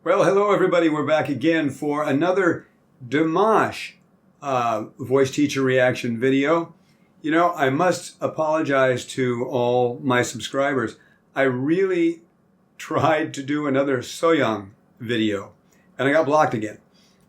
Well, hello everybody. We're back again for another Dimash voice teacher reaction video. You know, I must apologize to all my subscribers. I really tried to do another Soyoung video and I got blocked again.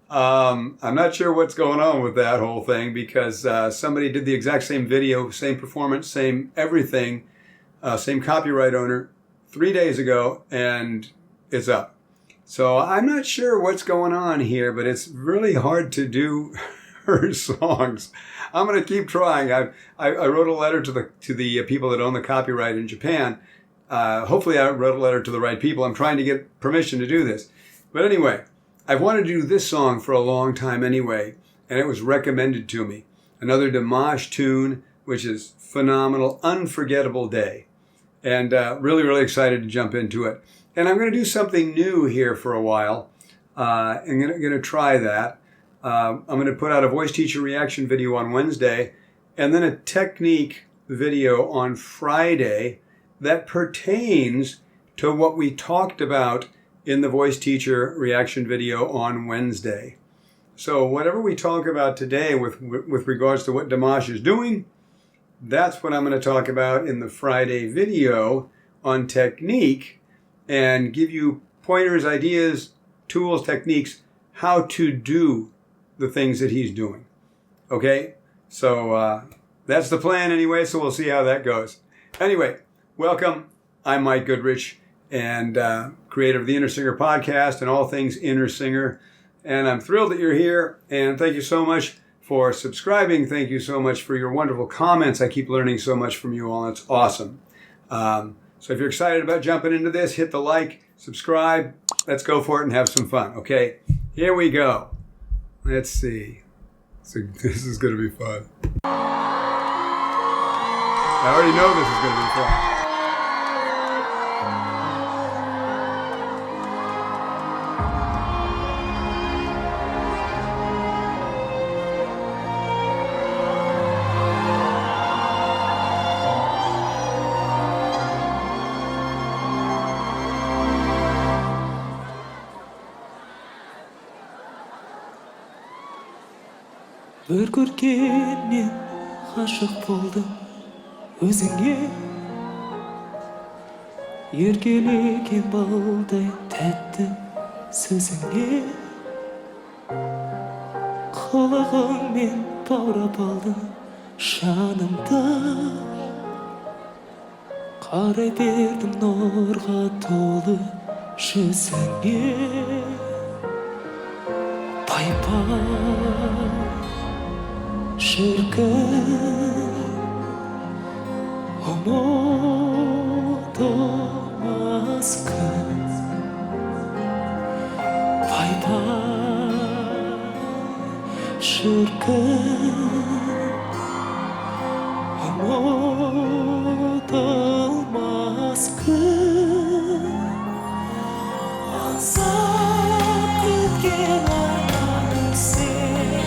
I'm not sure what's going on with that whole thing because somebody did the exact same video, same performance, same everything, same copyright owner 3 days ago, and it's up. So I'm not sure what's going on here, but it's really hard to do her songs. I'm going to keep trying. I wrote a letter to the people that own the copyright in Japan. Hopefully I wrote a letter to the right people. I'm trying to get permission to do this. But anyway, I've wanted to do this song for a long time anyway, and it was recommended to me. Another Dimash tune, which is phenomenal, Unforgettable Day. And really, really excited to jump into it. And I'm going to do something new here for a while. I'm going to try that. I'm going to put out a voice teacher reaction video on Wednesday, and then a technique video on Friday that pertains to what we talked about in the voice teacher reaction video on Wednesday. So whatever we talk about today with regards to what Dimash is doing, that's what I'm going to talk about in the Friday video on technique, and give you pointers, ideas, tools, techniques, how to do the things that he's doing. Okay? So that's the plan anyway, so we'll see how that goes. Anyway, welcome. I'm Mike Goodrich, and creator of the Inner Singer podcast and all things Inner Singer. And I'm thrilled that you're here, and thank you so much for subscribing. Thank you so much for your wonderful comments. I keep learning so much from you all. It's awesome. So if you're excited about jumping into this, hit the like, subscribe. Let's go for it and have some fun. Okay, here we go. Let's see. So this is going to be fun. I already know this is going to be fun. Bir көргеннен ғашық болдым өзіңе, еркелеген балдай тәтті сөзіңе, қылығыңмен баурап алдың жанымды, қарай бердім нұрға толы жүзіңе. Пай-пай şirkin umutamaz kız, pay pay şirkin umutamaz kız, ansat gitken anladım seni.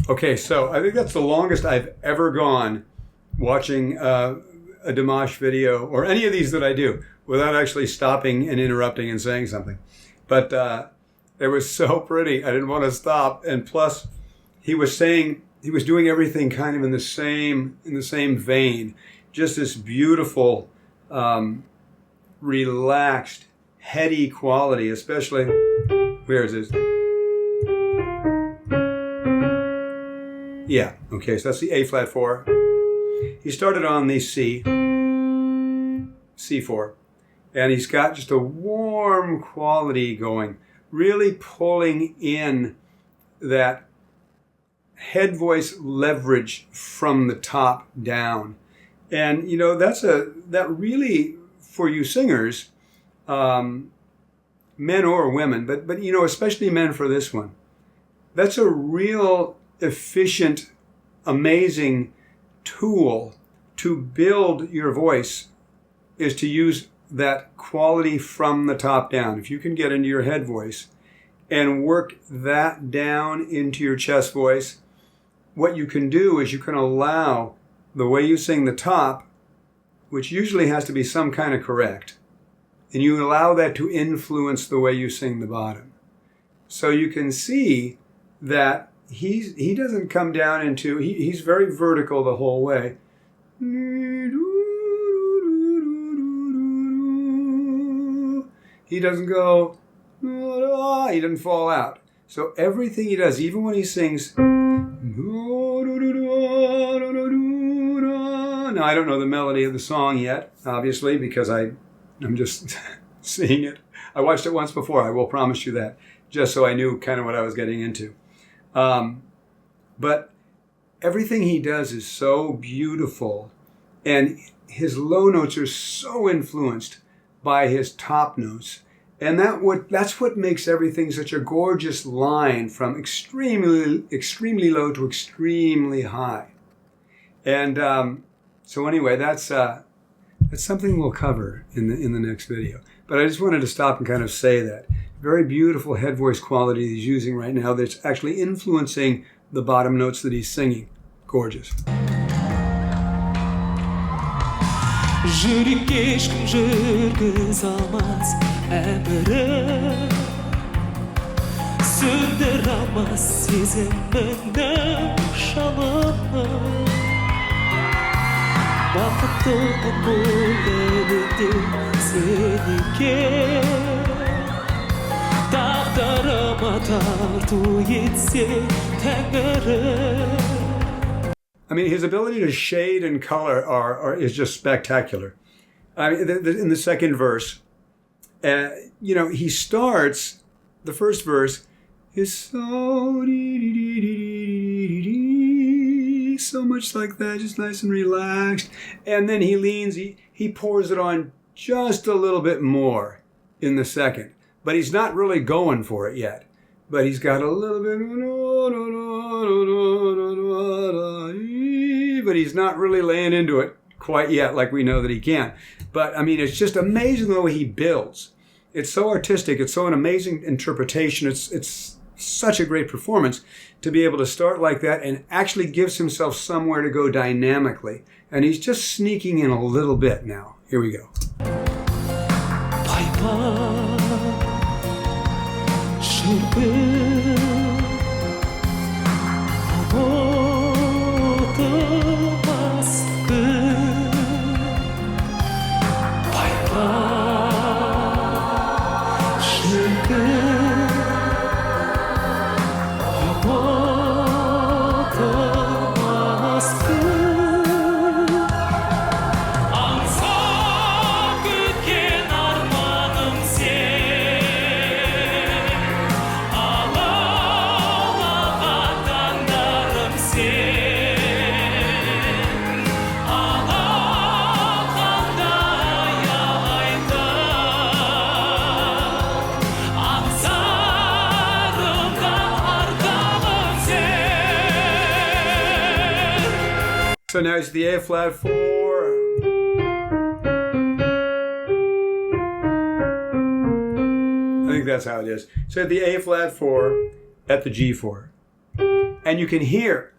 Okay, so I think that's the longest I've ever gone watching a Dimash video, or any of these that I do, without actually stopping and interrupting and saying something. But it was so pretty, I didn't want to stop. And plus, he was doing everything kind of in the same vein. Just this beautiful, relaxed, heady quality, especially, where is this? Yeah, okay, so that's the A flat 4. He started on the C, C4, and he's got just a warm quality going, really pulling in that head voice leverage from the top down. And, you know, that really, for you singers, men or women, but you know, especially men for this one, that's a real efficient, amazing tool to build your voice is to use that quality from the top down. If you can get into your head voice and work that down into your chest voice, what you can do is you can allow the way you sing the top, which usually has to be some kind of correct, and you allow that to influence the way you sing the bottom. So you can see that he doesn't come down into, he's very vertical the whole way. He doesn't go, he doesn't fall out. So everything he does, even when he sings, now I don't know the melody of the song yet, obviously, because I'm just seeing it. I watched it once before, I will promise you that, just so I knew kind of what I was getting into. But everything he does is so beautiful, and his low notes are so influenced by his top notes. And that's what makes everything such a gorgeous line from extremely low to extremely high. And so anyway, that's something we'll cover in the next video. But I just wanted to stop and kind of say that. Very beautiful head voice quality he's using right now that's actually influencing the bottom notes that he's singing. Gorgeous. Жүрек ешкім жүргіз алмас әмірі, сөндір алмас сезіміңнің жалынын. Бақыттымын бұл әлемде сен екен, тағдырыма тарту етсе Тәңірім. I mean, his ability to shade and color is just spectacular. I mean, in the second verse, he starts, the first verse is so much like that, just nice and relaxed. And then he leans, he pours it on just a little bit more in the second. But he's not really going for it yet. But he's got a little bit, but he's not really laying into it quite yet like we know that he can. But, I mean, it's just amazing the way he builds. It's so artistic. It's so an amazing interpretation. It's such a great performance to be able to start like that and actually gives himself somewhere to go dynamically. And he's just sneaking in a little bit now. Here we go. So now it's the A flat 4. I think that's how it is. So the A flat 4 at the G4. And you can hear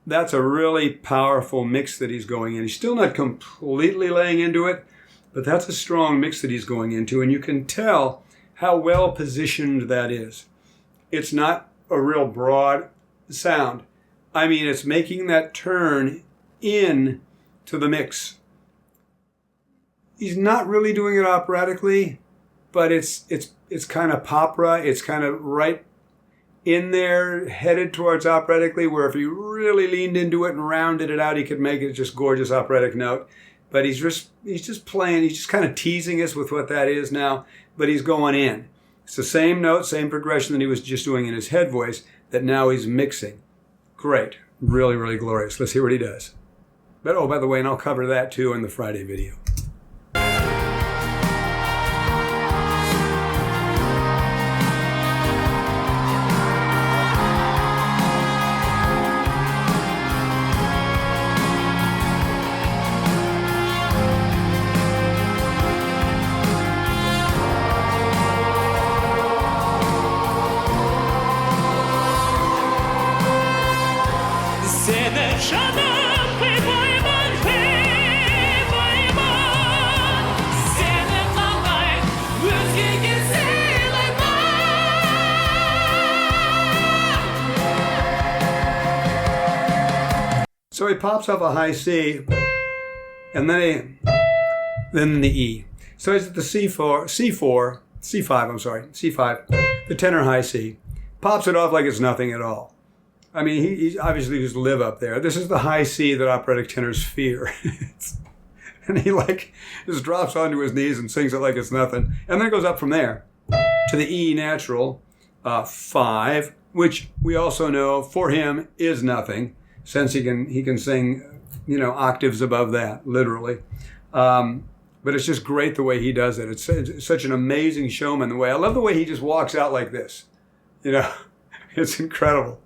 that's a really powerful mix that he's going in. He's still not completely laying into it, but that's a strong mix that he's going into. And you can tell how well positioned that is. It's not a real broad sound. I mean, it's making that turn in to the mix. He's not really doing it operatically, but it's kind of popra. It's kind of right in there, headed towards operatically, where if he really leaned into it and rounded it out, he could make it just gorgeous operatic note. But he's just playing, he's just kind of teasing us with what that is now, but he's going in. It's the same note, same progression that he was just doing in his head voice that now he's mixing. Great. Really, really glorious. Let's hear what he does. But, oh, by the way, and I'll cover that too in the Friday video. he pops off a high C, and then the E. So he's at the C5, the tenor high C. Pops it off like it's nothing at all. I mean, he's obviously just live up there. This is the high C that operatic tenors fear. And he like just drops onto his knees and sings it like it's nothing. And then it goes up from there to the E natural 5, which we also know for him is nothing, since he can sing, octaves above that, literally. But it's just great the way he does it. It's such an amazing showman. I love the way he just walks out like this. It's incredible.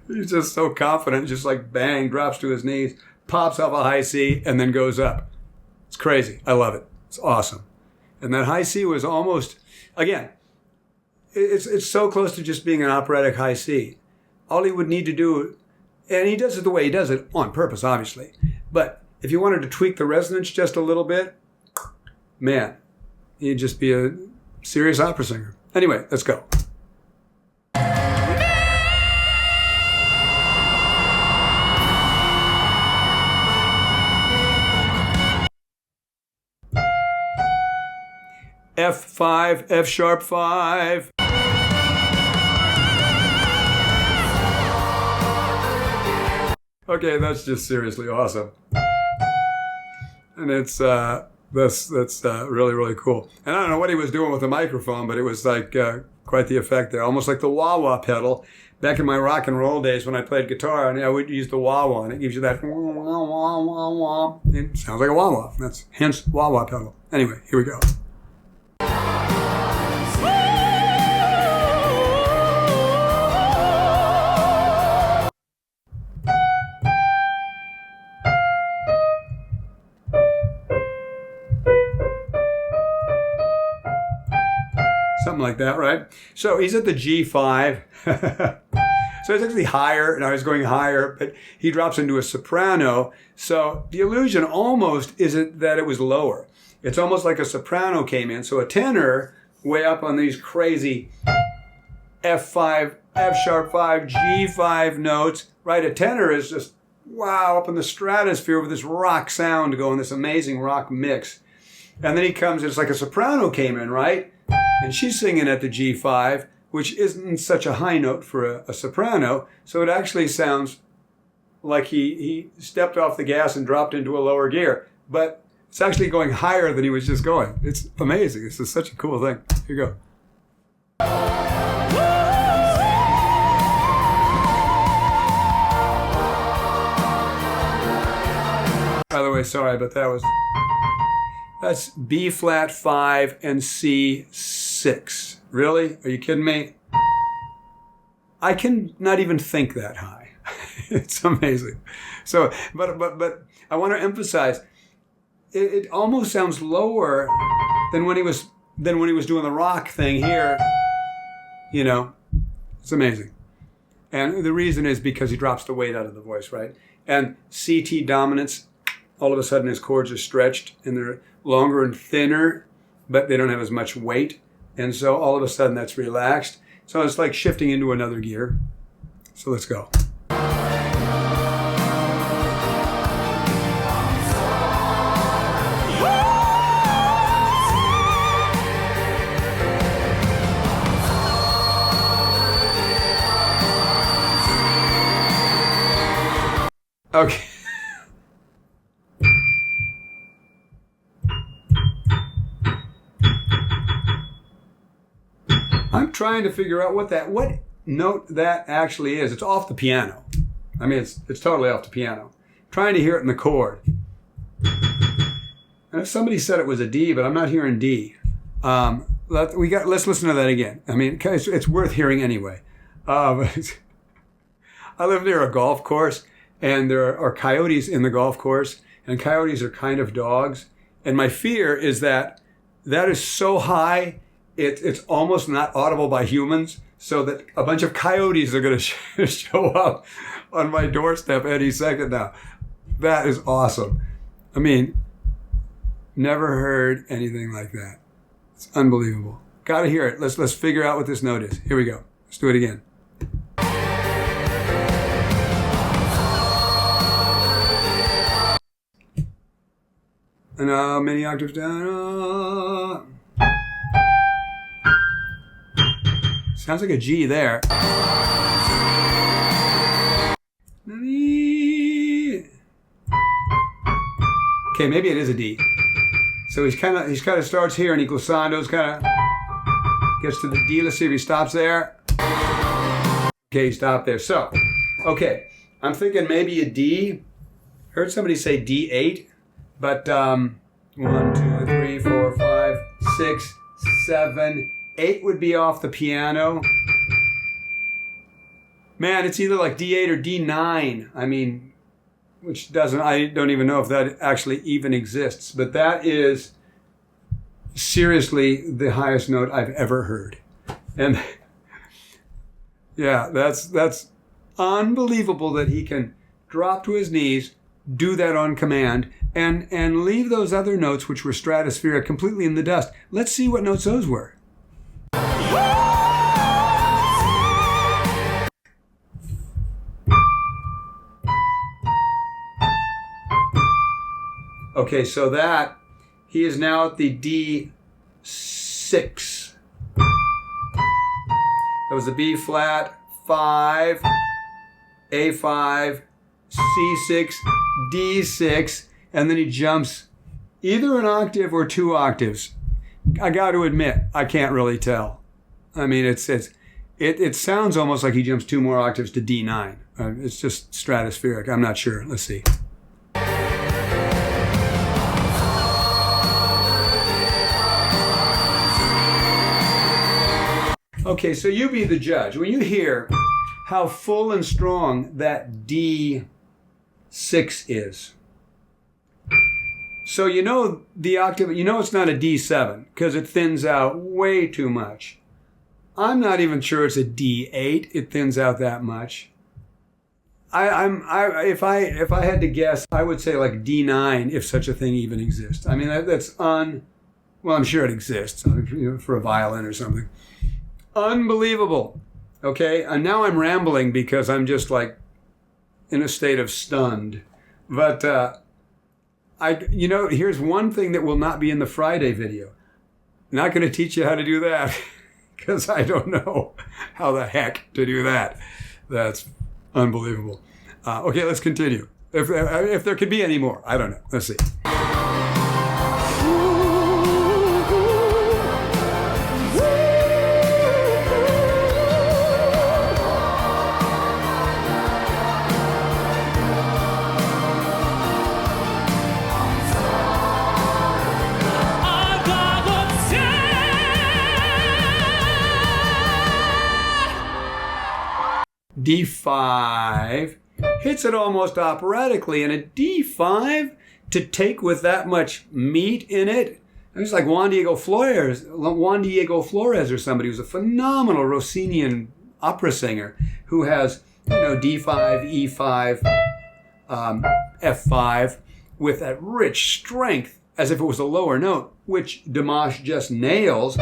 He's just so confident, just like bang, drops to his knees, pops off a high C, and then goes up. It's crazy. I love it. It's awesome. And that high C was almost, again, it's so close to just being an operatic high C. All he would need to do, and he does it the way he does it on purpose, obviously. But if you wanted to tweak the resonance just a little bit, man, he'd just be a serious opera singer. Anyway, let's go. F5, F sharp 5. Okay, that's just seriously awesome. And it's that's really, really cool. And I don't know what he was doing with the microphone, but it was like quite the effect there, almost like the wah-wah pedal. Back in my rock and roll days when I played guitar, and I would use the wah-wah, and it gives you that wah-wah-wah-wah. It sounds like a wah-wah. That's hence wah-wah pedal. Anyway, here we go. Something like that, right? So he's at the G5. So it's actually higher. Now he's going higher, but he drops into a soprano. So the illusion almost isn't that it was lower. It's almost like a soprano came in. So a tenor way up on these crazy F5, F sharp 5, G5 notes, right? A tenor is just, wow, up in the stratosphere with this rock sound going, this amazing rock mix. And then he comes, it's like a soprano came in, right? And she's singing at the G5, which isn't such a high note for a soprano. So it actually sounds like he stepped off the gas and dropped into a lower gear. But it's actually going higher than he was just going. It's amazing. This is such a cool thing. Here you go. By the way, sorry, but that's B flat 5 and C 6. Really? Are you kidding me? I can not even think that high. It's amazing. So, but I want to emphasize, it almost sounds lower than when he was doing the rock thing here. It's amazing. And the reason is because he drops the weight out of the voice, right? And CT dominance, all of a sudden his chords are stretched and they're longer and thinner, but they don't have as much weight. And so all of a sudden that's relaxed. So it's like shifting into another gear. So let's go. Okay. I'm trying to figure out what note that actually is. It's off the piano. I mean, it's totally off the piano. Trying to hear it in the chord. And somebody said it was a D, but I'm not hearing D. Let's listen to that again. I mean, it's worth hearing anyway. I live near a golf course, and there are coyotes in the golf course, and coyotes are kind of dogs. And my fear is that is so high, it's almost not audible by humans, so that a bunch of coyotes are going to show up on my doorstep any second now. That is awesome. I mean, never heard anything like that. It's unbelievable. Got to hear it. Let's figure out what this note is. Here we go. Let's do it again. And many octaves down. Sounds like a G there. Okay, maybe it is a D. So he's kind of starts here and he glissandos, kind of gets to the D. Let's see if he stops there. Okay, he stopped there. So, okay, I'm thinking maybe a D. Heard somebody say D8, but 1, 2, 3, 4, 5, 6, 7, 8 would be off the piano. Man, it's either like D8 or D9. I mean, I don't even know if that actually even exists, but that is seriously the highest note I've ever heard. And yeah, that's unbelievable that he can drop to his knees, do that on command, and leave those other notes, which were stratospheric, completely in the dust. Let's see what notes those were. Okay, so that, he is now at the D6. That was the B flat, 5, A5, C6, D6, and then he jumps either an octave or 2 octaves. I got to admit, I can't really tell. I mean, it sounds almost like he jumps 2 more octaves to D9. It's just stratospheric. I'm not sure. Let's see. Okay, so you be the judge. When you hear how full and strong that D6 is, so you know the octave, you know it's not a D7 because it thins out way too much. I'm not even sure it's a D8. It thins out that much. If I had to guess, I would say like D9 if such a thing even exists. I mean well, I'm sure it exists, for a violin or something. Unbelievable. Okay, and now I'm rambling because I'm just like in a state of stunned. But here's one thing that will not be in the Friday video. Not going to teach you how to do that because I don't know how the heck to do that. That's unbelievable. Okay, let's continue. If there could be any more, I don't know. Let's see. D5, hits it almost operatically, and a D5 to take with that much meat in it. It's like Juan Diego Flores or somebody who's a phenomenal Rossinian opera singer who has, D5, E5, F5 with that rich strength as if it was a lower note, which Dimash just nails.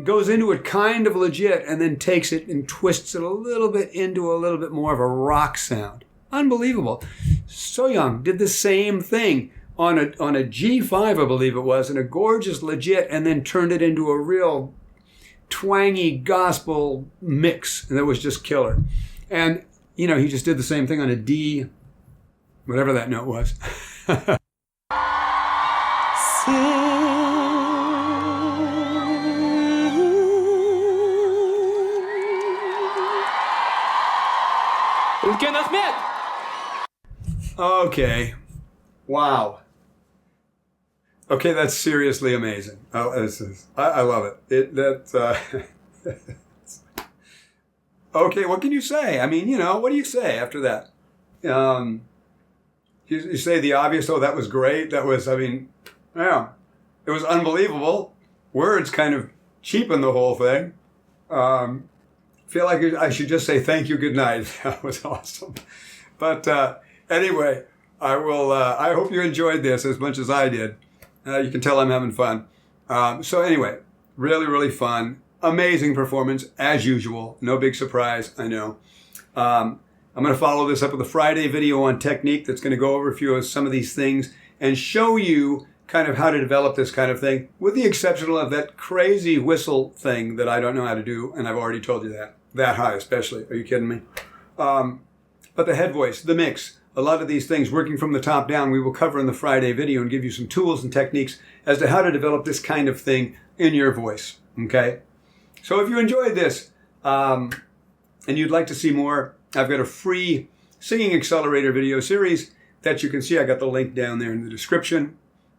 Goes into it kind of legit and then takes it and twists it a little bit into a little bit more of a rock sound. Unbelievable. So-young did the same thing on a G5, I believe it was, and a gorgeous legit, and then turned it into a real twangy gospel mix, and that was just killer. And, he just did the same thing on a D, whatever that note was. Okay. Wow. Okay, that's seriously amazing. Oh, I love it. Okay, what can you say? I mean, what do you say after that? You say the obvious, oh, that was great. That was, it was unbelievable. Words kind of cheapen the whole thing. Feel like I should just say thank you, good night. That was awesome. But anyway, I hope you enjoyed this as much as I did. You can tell I'm having fun. So anyway, really, really fun. Amazing performance, as usual. No big surprise, I know. I'm going to follow this up with a Friday video on technique that's going to go over some of these things and show you kind of how to develop this kind of thing, with the exception of that crazy whistle thing that I don't know how to do, and I've already told you that high especially. Are you kidding me? But the head voice, the mix, a lot of these things working from the top down, we will cover in the Friday video and give you some tools and techniques as to how to develop this kind of thing in your voice. Okay? So if you enjoyed this and you'd like to see more, I've got a free Singing Accelerator video series that you can see. I got the link down there in the description.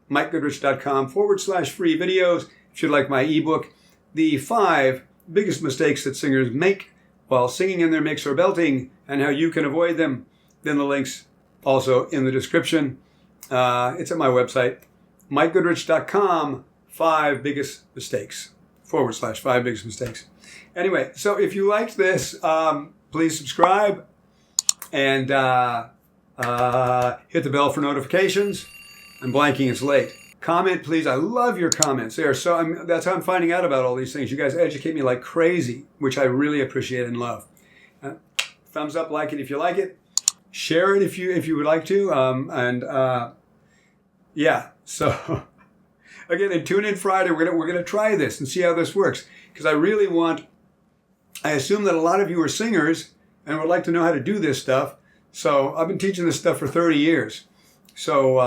MikeGoodrich.com/free videos. If you'd like my ebook, The 5 Biggest Mistakes That Singers Make While Singing in Their Mix or Belting, and How You Can Avoid Them, then the link's also in the description. It's at my website, MikeGoodrich.com, 5 Biggest Mistakes, /5 Biggest Mistakes. Anyway, so if you liked this, please subscribe and hit the bell for notifications. I'm blanking, it's late. Comment, please. I love your comments. That's how I'm finding out about all these things. You guys educate me like crazy, which I really appreciate and love. Thumbs up, like it if you like it. Share it if you would like to. Yeah. So again, and tune in Friday. We're gonna try this and see how this works, because I assume that a lot of you are singers and would like to know how to do this stuff. So I've been teaching this stuff for 30 years. So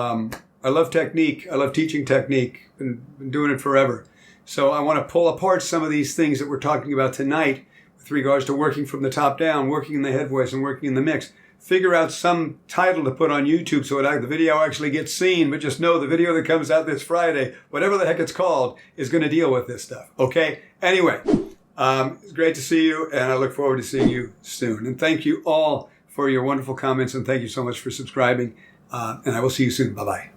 I love technique. I love teaching technique. Been doing it forever. So I want to pull apart some of these things that we're talking about tonight with regards to working from the top down, working in the head voice, and working in the mix. Figure out some title to put on YouTube so the video actually gets seen. But just know the video that comes out this Friday, whatever the heck it's called, is going to deal with this stuff. Okay? Anyway, it's great to see you, and I look forward to seeing you soon. And thank you all for your wonderful comments, and thank you so much for subscribing. And I will see you soon. Bye-bye.